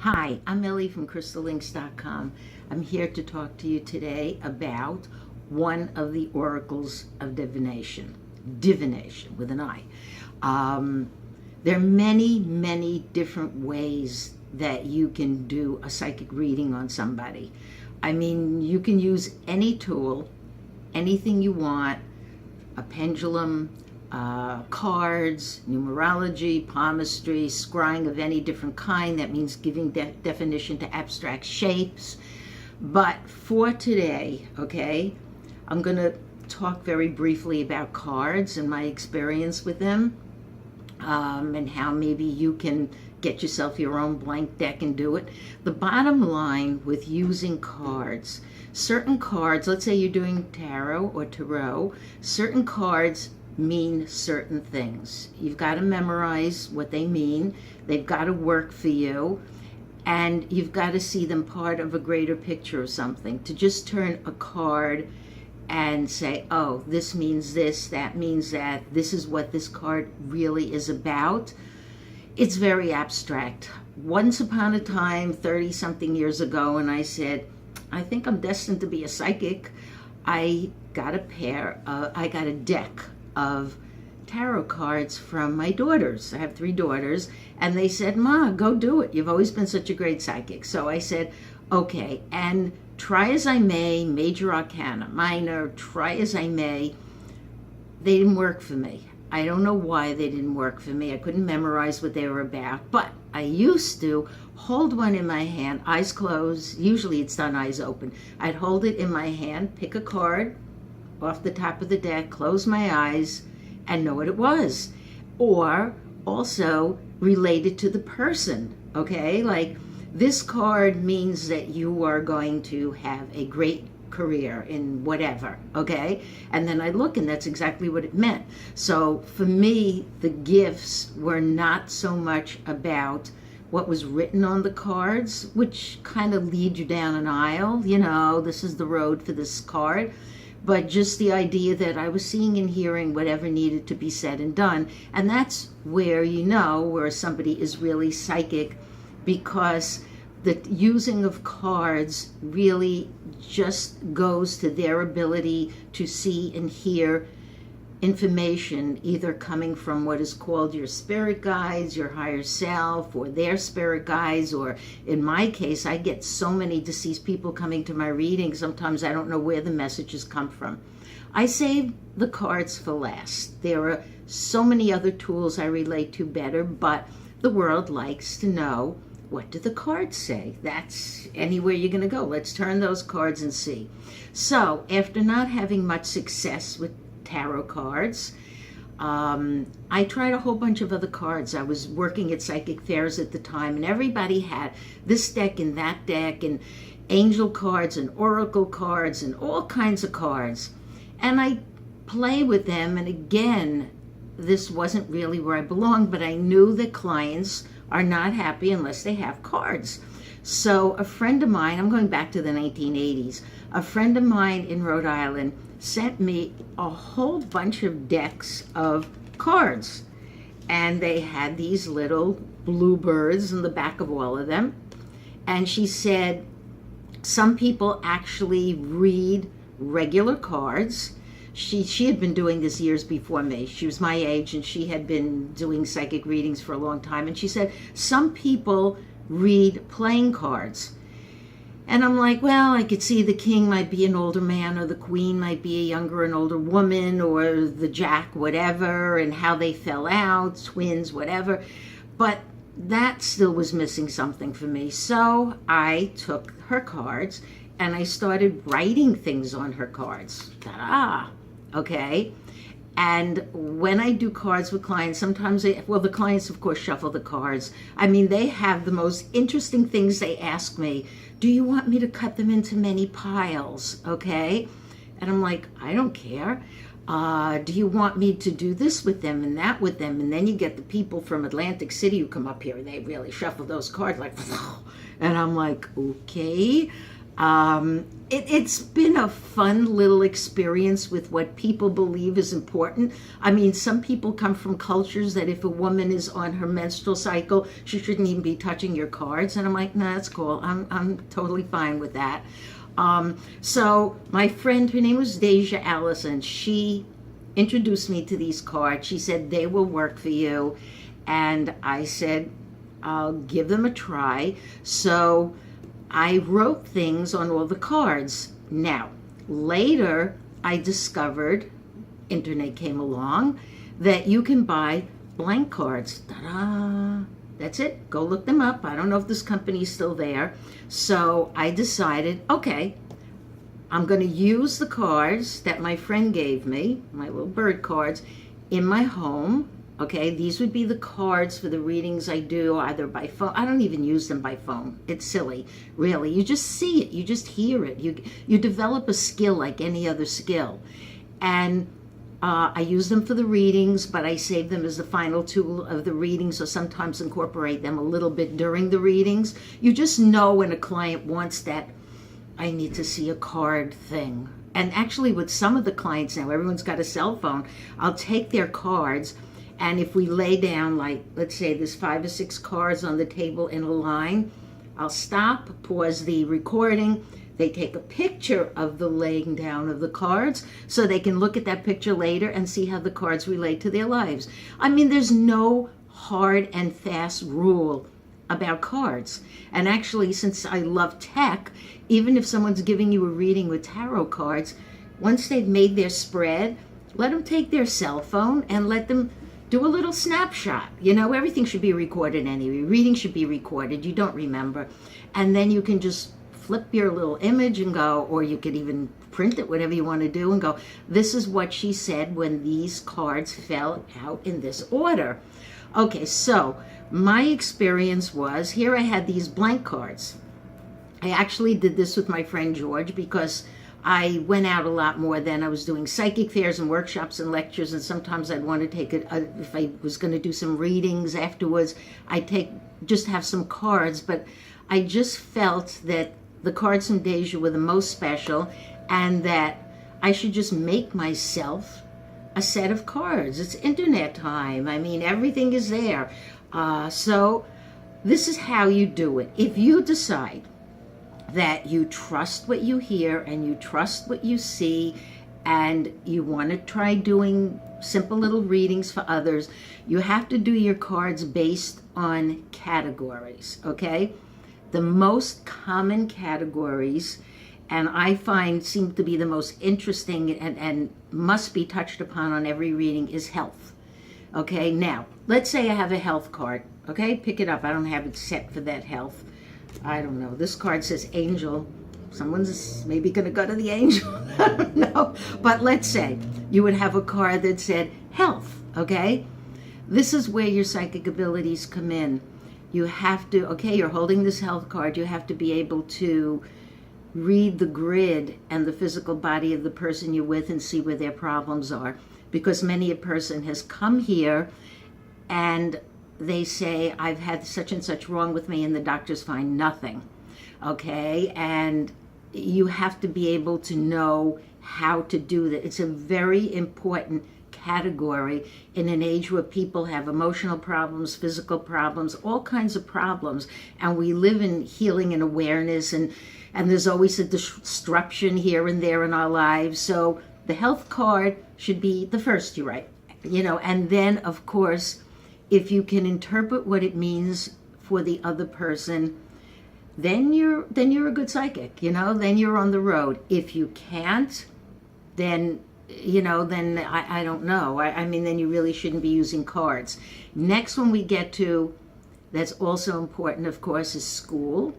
Hi, I'm Ellie from crystallinks.com. I'm here to talk to you today about one of the oracles of divination. Divination with an I. There are many different ways that you can do a psychic reading on somebody. I mean, you can use any tool, anything you want, a pendulum, cards, numerology, palmistry, scrying of any different kind. That means giving definition to abstract shapes. But for today, okay, I'm going to talk very briefly about cards and my experience with them, and how maybe you can get yourself your own blank deck and do it. The bottom line with using cards, certain cards, let's say you're doing tarot, certain cards mean certain things. You've got to memorize what they mean. They've got to work for you. And you've got to see them part of a greater picture of something. To just turn a card and say, oh, this means this, that means that, this is what this card really is about. It's very abstract. Once upon a time, 30-something years ago, and I said, I think I'm destined to be a psychic, I got a deck of tarot cards from my daughters. I have 3 daughters, and they said, Ma, go do it. You've always been such a great psychic. So I said, okay, and try as I may, major arcana, minor, try as I may, they didn't work for me. I don't know why they didn't work for me. I couldn't memorize what they were about, but I used to hold one in my hand, eyes closed. Usually it's done eyes open. I'd hold it in my hand, pick a card off the top of the deck, close my eyes, and know what it was. Or also related to the person, okay? Like, this card means that you are going to have a great career in whatever, okay? And then I look, and that's exactly what it meant. So for me, the gifts were not so much about what was written on the cards, which kind of lead you down an aisle, you know, this is the road for this card, but just the idea that I was seeing and hearing whatever needed to be said and done. And that's where you know where somebody is really psychic, because the using of cards really just goes to their ability to see and hear information, either coming from what is called your spirit guides, your higher self, or their spirit guides, or in my case, I get so many deceased people coming to my reading, sometimes I don't know where the messages come from. I save the cards for last. There are so many other tools I relate to better, but the world likes to know, what do the cards say? That's anywhere you're going to go. Let's turn those cards and see. So after not having much success with tarot cards, I tried a whole bunch of other cards. I was working at psychic fairs at the time, and everybody had this deck and that deck, and angel cards and oracle cards and all kinds of cards. And I play with them, and again, this wasn't really where I belonged, but I knew that clients are not happy unless they have cards. So a friend of mine, I'm going back to the 1980s, a friend of mine in Rhode Island sent me a whole bunch of decks of cards. And they had these little bluebirds in the back of all of them. And she said, some people actually read regular cards. She had been doing this years before me. She was my age, and she had been doing psychic readings for a long time. And she said, some people read playing cards. And I'm like, well, I could see the king might be an older man, or the queen might be a younger and older woman, or the jack, whatever, and how they fell out, twins, whatever. But that still was missing something for me. So I took her cards and I started writing things on her cards. Ta-da! Okay. And when I do cards with clients, sometimes the clients, of course, shuffle the cards. I mean, they have the most interesting things. They ask me, do you want me to cut them into many piles? Okay. And I'm like, I don't care. Do you want me to do this with them and that with them? And then you get the people from Atlantic City who come up here, and they really shuffle those cards like, and I'm like, okay. It's been a fun little experience with what people believe is important. I mean, some people come from cultures that if a woman is on her menstrual cycle, she shouldn't even be touching your cards. And I'm like, nah, that's cool. I'm totally fine with that. So my friend, her name was Deja Allison, she introduced me to these cards. She said, they will work for you. And I said, I'll give them a try. So I wrote things on all the cards. Now, later I discovered, internet came along, that you can buy blank cards. Ta-da! That's it. Go look them up. I don't know if this company's still there. So I decided, okay, I'm going to use the cards that my friend gave me, my little bird cards, in my home. Okay, these would be the cards for the readings I do either by phone. I don't even use them by phone. It's silly, really. You just see it. You just hear it. You develop a skill like any other skill. And I use them for the readings, but I save them as the final tool of the readings, or sometimes incorporate them a little bit during the readings. You just know when a client wants that, I need to see a card thing. And actually with some of the clients now, everyone's got a cell phone. I'll take their cards, and if we lay down, like, let's say there's 5 or 6 cards on the table in a line, I'll stop, pause the recording. They take a picture of the laying down of the cards so they can look at that picture later and see how the cards relate to their lives. I mean, there's no hard and fast rule about cards. And actually, since I love tech, even if someone's giving you a reading with tarot cards, once they've made their spread, let them take their cell phone and let them do a little snapshot. You know, everything should be recorded anyway. Reading should be recorded. You don't remember. And then you can just flip your little image and go, or you could even print it, whatever you want to do, and go, this is what she said when these cards fell out in this order. Okay, so my experience was, here I had these blank cards. I actually did this with my friend George because I went out a lot more then. I was doing psychic fairs and workshops and lectures, and sometimes I'd want to take it, if I was going to do some readings afterwards, I'd just have some cards, but I just felt that the cards from Deja were the most special, and that I should just make myself a set of cards. It's internet time. I mean, everything is there. So this is how you do it. If you decide that you trust what you hear and you trust what you see, and you want to try doing simple little readings for others, you have to do your cards based on categories, okay? The most common categories, and I find seem to be the most interesting and must be touched upon on every reading, is health. Okay, now, let's say I have a health card. Okay, pick it up. I don't have it set for that health. I don't know. This card says angel. Someone's maybe going to go to the angel. I don't know. But let's say you would have a card that said health. Okay, this is where your psychic abilities come in. You have to, okay, you're holding this health card. You have to be able to read the grid and the physical body of the person you're with and see where their problems are. Because many a person has come here and they say, I've had such and such wrong with me, and the doctors find nothing. Okay, and you have to be able to know how to do that. It's a very important category in an age where people have emotional problems, physical problems, all kinds of problems, and we live in healing and awareness, and there's always a disruption here and there in our lives. So the health card should be the first you write, and then of course, if you can interpret what it means for the other person, then you're a good psychic, then you're on the road. If you can't, then then I don't know. I mean, then you really shouldn't be using cards. Next one we get to, that's also important, of course, is school.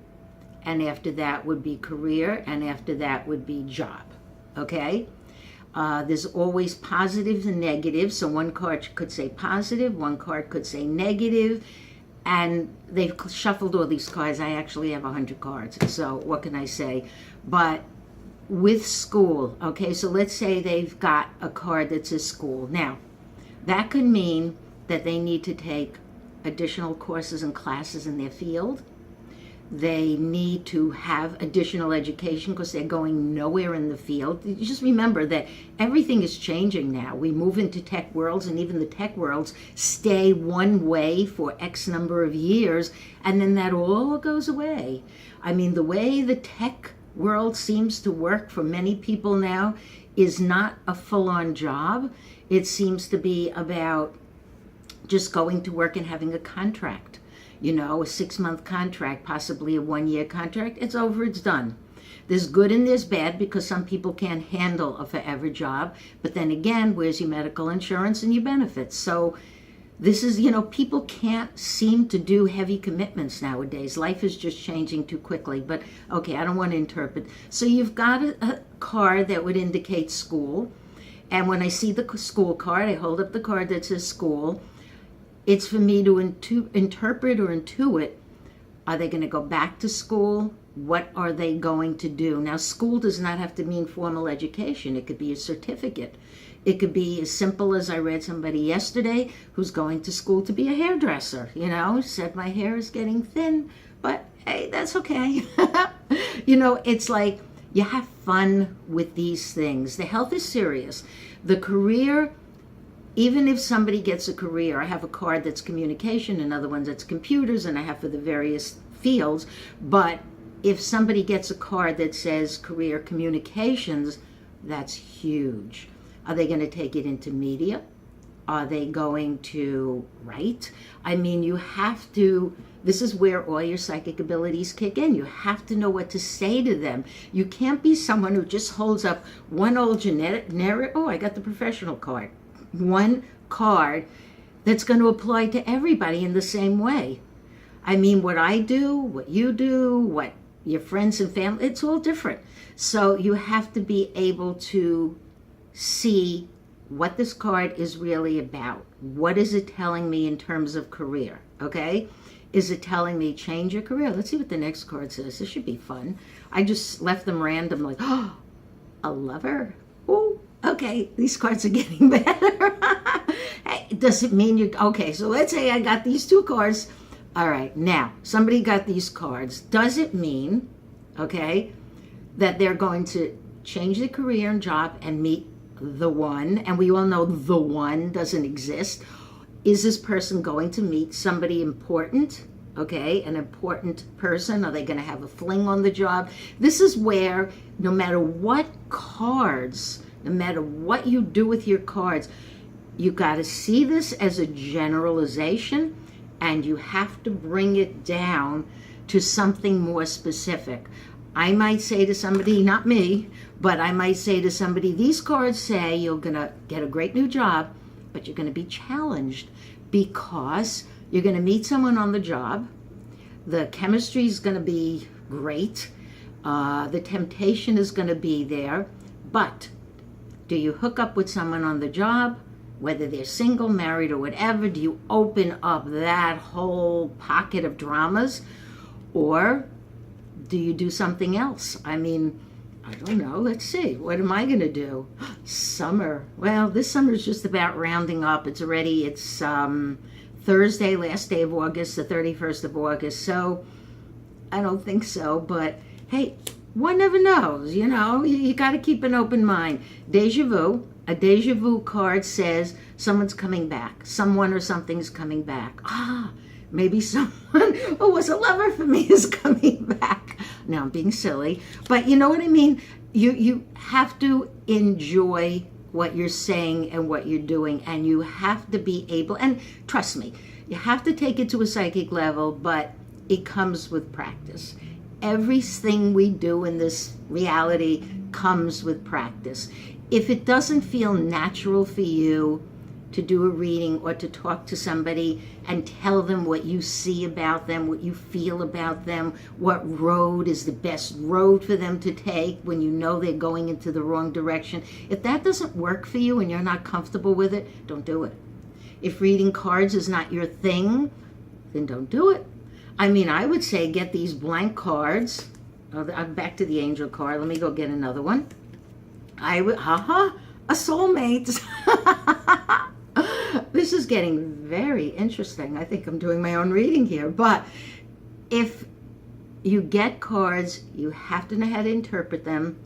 And after that would be career. And after that would be job. Okay? There's always positives and negatives. So one card could say positive, one card could say negative. And they've shuffled all these cards. I actually have 100 cards. So what can I say? But with school, okay, so let's say they've got a card that says school. Now, that could mean that they need to take additional courses and classes in their field. They need to have additional education because they're going nowhere in the field. You just remember that everything is changing now. We move into tech worlds, and even the tech worlds stay one way for X number of years, and then that all goes away. I mean, the way the tech world seems to work for many people now is not a full-on job. It seems to be about just going to work and having a contract. You know, a 6-month contract, possibly a 1-year contract. It's over, it's done. There's good and there's bad because some people can't handle a forever job. But then again, where's your medical insurance and your benefits? So this is, you know, people can't seem to do heavy commitments nowadays. Life is just changing too quickly. But okay, I don't want to interpret. So you've got a card that would indicate school. And when I see the school card, I hold up the card that says school. It's for me to interpret or intuit. Are they going to go back to school? What are they going to do? Now, school does not have to mean formal education. It could be a certificate. It could be as simple as I read somebody yesterday who's going to school to be a hairdresser. You know, said my hair is getting thin, but hey, that's okay. You know, it's like you have fun with these things. The health is serious. The career, even if somebody gets a career, I have a card that's communication, another one that's computers, and I have for the various fields. But if somebody gets a card that says career communications, that's huge. Are they going to take it into media? Are they going to write? I mean, you have to, this is where all your psychic abilities kick in. You have to know what to say to them. You can't be someone who just holds up one old generic, oh, I got the professional card. One card that's going to apply to everybody in the same way. I mean, what I do, what you do, what your friends and family, it's all different. So you have to be able to see what this card is really about. What is it telling me in terms of career, okay? Is it telling me change your career? Let's see what the next card says. This should be fun. I just left them random, like, oh, a lover? Oh, okay, these cards are getting better. Hey, does it mean you, okay, so let's say I got these 2 cards. All right, now, somebody got these cards. Does it mean, okay, that they're going to change their career and job and meet the one? And we all know the one doesn't exist. Is this person going to meet somebody important? Okay, an important person? Are they going to have a fling on the job? This is where no matter what cards, no matter what you do with your cards, you got to see this as a generalization, and you have to bring it down to something more specific. I might say to somebody, not me, but I might say to somebody, these cards say you're going to get a great new job, but you're going to be challenged because you're going to meet someone on the job. The chemistry is going to be great. The temptation is going to be there. But do you hook up with someone on the job, whether they're single, married, or whatever? Do you open up that whole pocket of dramas? Or do you do something else? I mean, I don't know. Let's see. What am I going to do? Summer. Well, this summer is just about rounding up. It's Thursday, last day of August, the 31st of August. So I don't think so. But hey, one never knows. You know, you got to keep an open mind. Deja vu. A deja vu card says someone's coming back. Someone or something's coming back. Maybe someone who was a lover for me is coming back. Now I'm being silly, but you know what I mean? You have to enjoy what you're saying and what you're doing, and you have to be able, and trust me, you have to take it to a psychic level, but it comes with practice. Everything we do in this reality comes with practice. If it doesn't feel natural for you to do a reading or to talk to somebody and tell them what you see about them, what you feel about them, what road is the best road for them to take when you know they're going into the wrong direction. If that doesn't work for you and you're not comfortable with it, don't do it. If reading cards is not your thing, then don't do it. I mean, I would say get these blank cards. I'm back to the angel card. Let me go get another one. I would, a soulmate. This is getting very interesting. I think I'm doing my own reading here. But if you get cards, you have to know how to interpret them.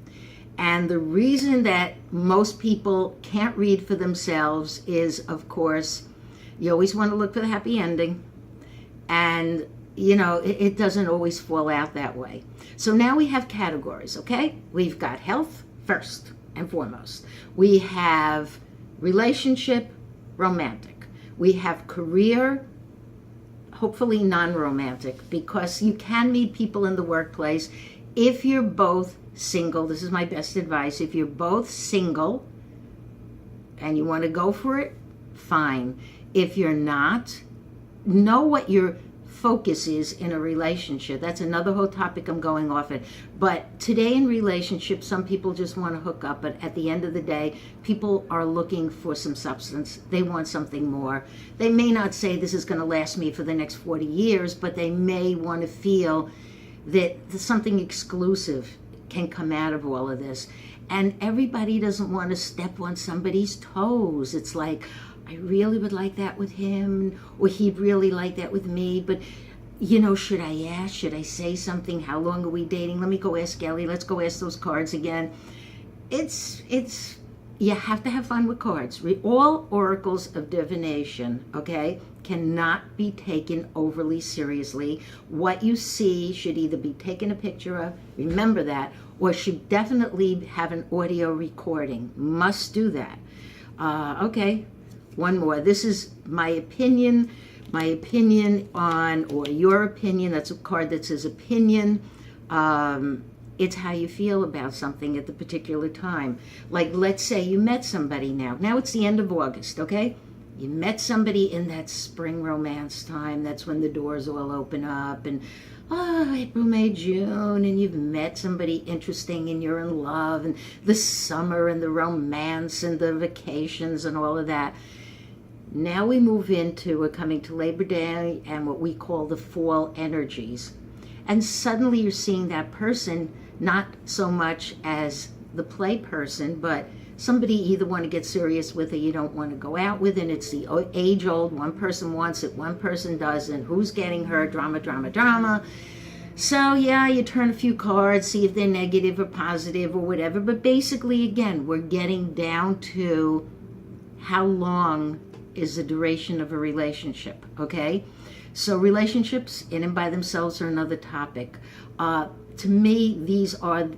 And the reason that most people can't read for themselves is, of course, you always want to look for the happy ending. And, it doesn't always fall out that way. So now we have categories, okay? We've got health first and foremost. We have relationship, romantic. We have career, hopefully non-romantic, because you can meet people in the workplace. If you're both single, this is my best advice, if you're both single and you want to go for it, fine. If you're not, know what your focus is in a relationship. That's another whole topic I'm going off it. But today in relationships, some people just want to hook up, but at the end of the day, people are looking for some substance. They want something more. They may not say this is going to last me for the next 40 years, but they may want to feel that something exclusive can come out of all of this. And everybody doesn't want to step on somebody's toes. It's like, I really would like that with him, or he'd really like that with me, but should I ask? Should I say something? How long are we dating? Let me go ask Ellie. Let's go ask those cards again. It's you have to have fun with cards. All oracles of divination, okay, cannot be taken overly seriously. What you see should either be taken a picture of, remember that, or should definitely have an audio recording. Must do that. Okay. One more. This is my opinion on, or your opinion. That's a card that says opinion. It's how you feel about something at the particular time. Like, let's say you met somebody now. Now it's the end of August, okay? You met somebody in that spring romance time. That's when the doors all open up. And, April, May, June. And you've met somebody interesting and you're in love. And the summer and the romance and the vacations and all of that. Now we move into, we're coming to Labor Day and what we call the fall energies. And suddenly you're seeing that person, not so much as the play person, but somebody you either want to get serious with or you don't want to go out with. And it's the age old, one person wants it, one person doesn't. Who's getting hurt? Drama, drama, drama. So yeah, you turn a few cards, see if they're negative or positive or whatever. But basically, again, we're getting down to how long is the duration of a relationship, okay? So relationships in and by themselves are another topic. To me, these are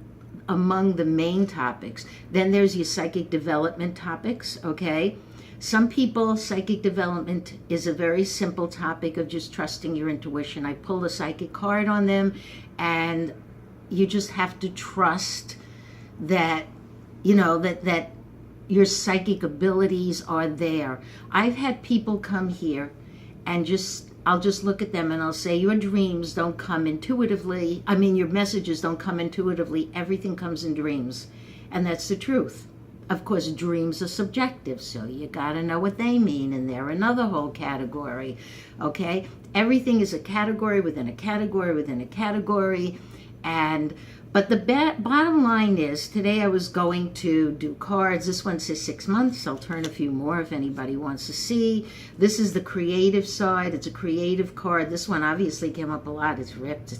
among the main topics. Then there's your psychic development topics, okay? Some people, psychic development is a very simple topic of just trusting your intuition. I pulled a psychic card on them, and you just have to trust that, that your psychic abilities are there. I've had people come here and I'll just look at them and I'll say, your dreams don't come intuitively. Your messages don't come intuitively. Everything comes in dreams. And that's the truth. Of course, dreams are subjective, so you got to know what they mean, and they're another whole category, okay? Everything is a category within a category within a category, but the bottom line is, today I was going to do cards. This one says 6 months. I'll turn a few more if anybody wants to see. This is the creative side. It's a creative card. This one obviously came up a lot. It's ripped.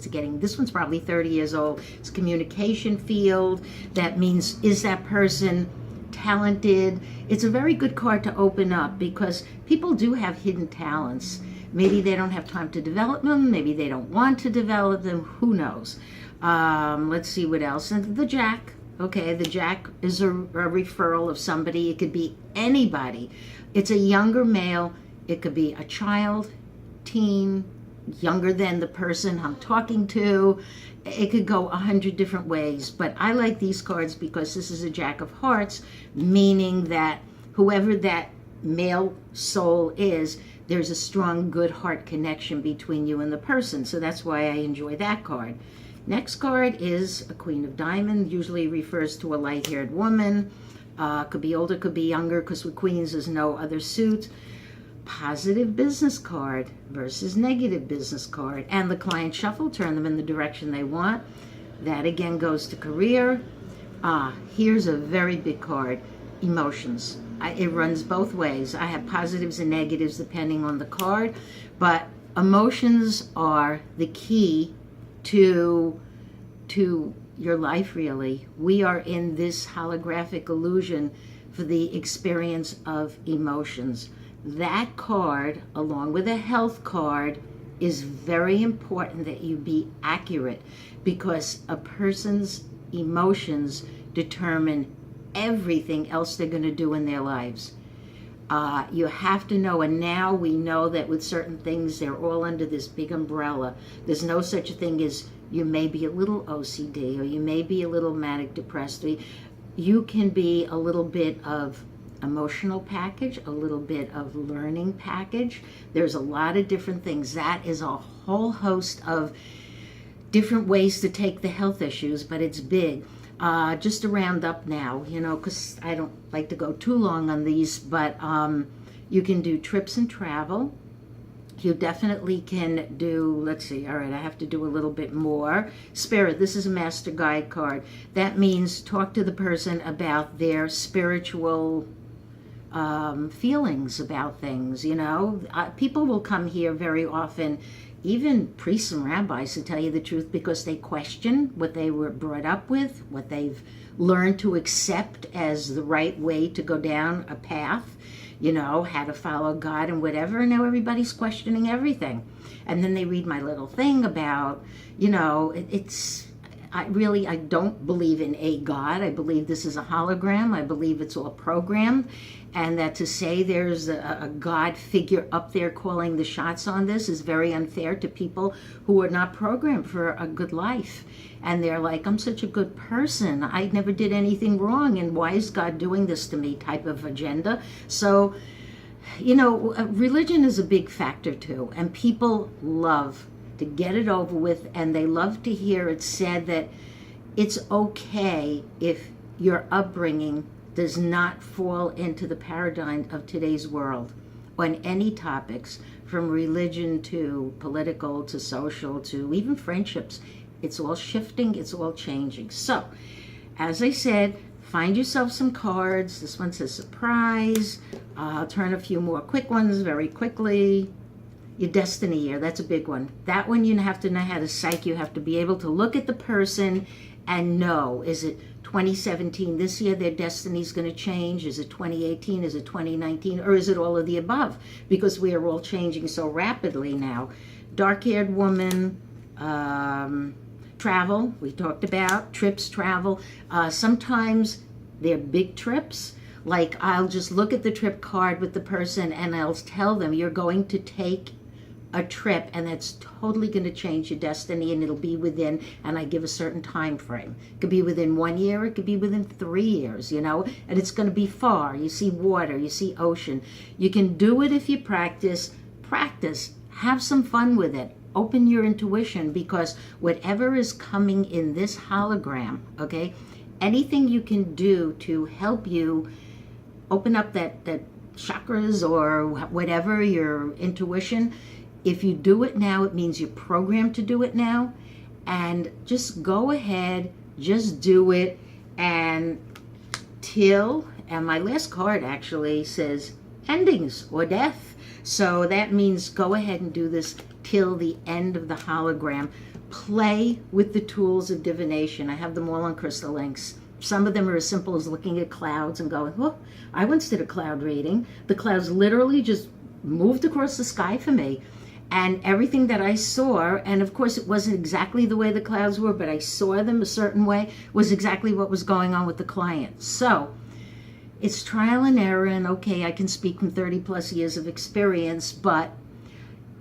This one's probably 30 years old. It's communication field. That means, is that person talented? It's a very good card to open up because people do have hidden talents. Maybe they don't have time to develop them. Maybe they don't want to develop them. Who knows? Let's see what else. And the Jack. Okay, the Jack is a referral of somebody. It could be anybody. It's a younger male. It could be a child, teen, younger than the person I'm talking to. It could go 100 different ways. But I like these cards because this is a Jack of Hearts, meaning that whoever that male soul is, there's a strong, good heart connection between you and the person. So that's why I enjoy that card. Next card is a Queen of Diamonds. Usually refers to a light-haired woman. Could be older, could be younger, because with queens there's no other suit. Positive business card versus negative business card. And the client shuffle, turn them in the direction they want. That again goes to career. Here's a very big card. Emotions. It runs both ways. I have positives and negatives depending on the card. But emotions are the key to your life, really. We are in this holographic illusion for the experience of emotions. That card, along with a health card, is very important that you be accurate, because a person's emotions determine everything else they're going to do in their lives. You have to know, and now we know that with certain things, they're all under this big umbrella. There's no such a thing as you may be a little OCD, or you may be a little manic depressed. You can be a little bit of emotional package, a little bit of learning package. There's a lot of different things. That is a whole host of different ways to take the health issues, but it's big. Just to round up now, because I don't like to go too long on these, but you can do trips and travel. You definitely can do, let's see, all right, I have to do a little bit more. Spirit, this is a Master Guide card. That means talk to the person about their spiritual feelings about things, People will come here very often, even priests and rabbis, to tell you the truth, because they question what they were brought up with, what they've learned to accept as the right way to go down a path, how to follow God and whatever. And now everybody's questioning everything. And then they read my little thing about, I don't believe in a God. I believe this is a hologram. I believe it's all programmed. And that to say there's a God figure up there calling the shots on this is very unfair to people who are not programmed for a good life. And they're like, I'm such a good person. I never did anything wrong. And why is God doing this to me type of agenda? So, religion is a big factor too. And people love to get it over with. And they love to hear it said that it's okay if your upbringing does not fall into the paradigm of today's world on any topics, from religion to political to social to even friendships. It's all shifting, it's all changing. So, as I said, find yourself some cards. This one says surprise. I'll turn a few more quick ones very quickly. Your destiny year, that's a big one. That one you have to know how to psych. You have to be able to look at the person and know, is it 2017, this year their destiny is going to change? Is it 2018? Is it 2019? Or is it all of the above? Because we are all changing so rapidly now. Dark-haired woman, travel, we talked about, trips, travel. Sometimes they're big trips. Like, I'll just look at the trip card with the person and I'll tell them, you're going to take a trip, and that's totally going to change your destiny, and it'll be within, and I give a certain time frame. It could be within 1 year, it could be within 3 years, and it's going to be far. You see water, you see ocean. You can do it if you practice, have some fun with it. Open your intuition, because whatever is coming in this hologram, okay, anything you can do to help you open up that chakras or whatever, your intuition. If you do it now, it means you're programmed to do it now. And just go ahead, just do it. And my last card actually says endings or death. So that means go ahead and do this till the end of the hologram. Play with the tools of divination. I have them all on Crystal Links. Some of them are as simple as looking at clouds and going, oh, I once did a cloud reading. The clouds literally just moved across the sky for me. And everything that I saw, and of course it wasn't exactly the way the clouds were, but I saw them a certain way, was exactly what was going on with the client. So it's trial and error, and okay, I can speak from 30 plus years of experience, but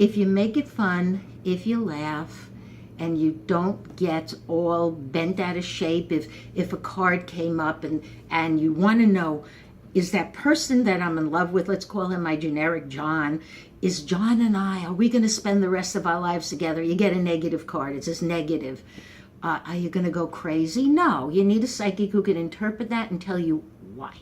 if you make it fun, if you laugh, and you don't get all bent out of shape, if a card came up and you want to know, is that person that I'm in love with, let's call him my generic John, is John and I, are we going to spend the rest of our lives together? You get a negative card. It says negative. Are you going to go crazy? No. You need a psychic who can interpret that and tell you why.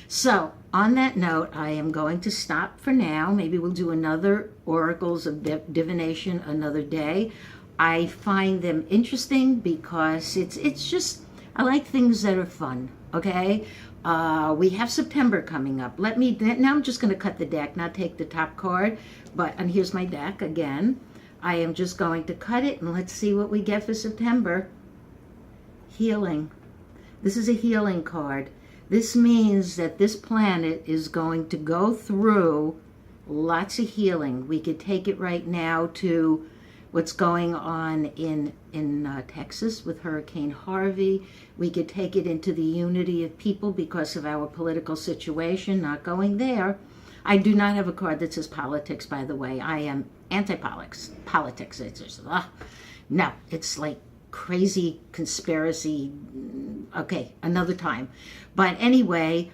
So, on that note, I am going to stop for now. Maybe we'll do another Oracles of Divination another day. I find them interesting because it's just, I like things that are fun, okay? We have September coming up. Now I'm just going to cut the deck, not take the top card, and here's my deck again. I am just going to cut it and let's see what we get for September. Healing. This is a healing card. This means that this planet is going to go through lots of healing. We could take it right now to what's going on in Texas with Hurricane Harvey. We could take it into the unity of people because of our political situation, not going there. I do not have a card that says politics, by the way. I am anti-politics. Politics, it's just, no, it's like crazy conspiracy. Okay, another time. But anyway,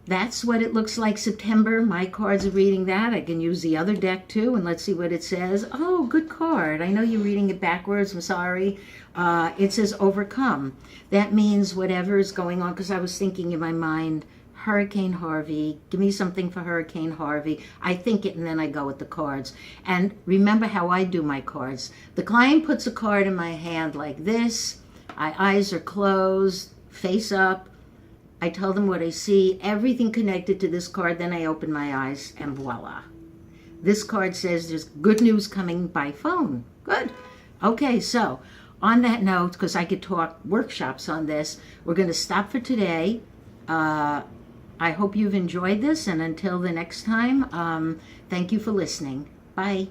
that's what it looks like September. My cards are reading that. I can use the other deck too, and let's see what it says. Oh, good card. I know you're reading it backwards. I'm sorry. It says overcome. That means whatever is going on, because I was thinking in my mind, Hurricane Harvey, give me something for Hurricane Harvey. I think it and then I go with the cards. And remember how I do my cards. The client puts a card in my hand like this. My eyes are closed, face up. I tell them what I see, everything connected to this card, then I open my eyes and voila. This card says there's good news coming by phone. Good. Okay, so on that note, because I could talk workshops on this, we're going to stop for today. I hope you've enjoyed this, and until the next time, thank you for listening. Bye.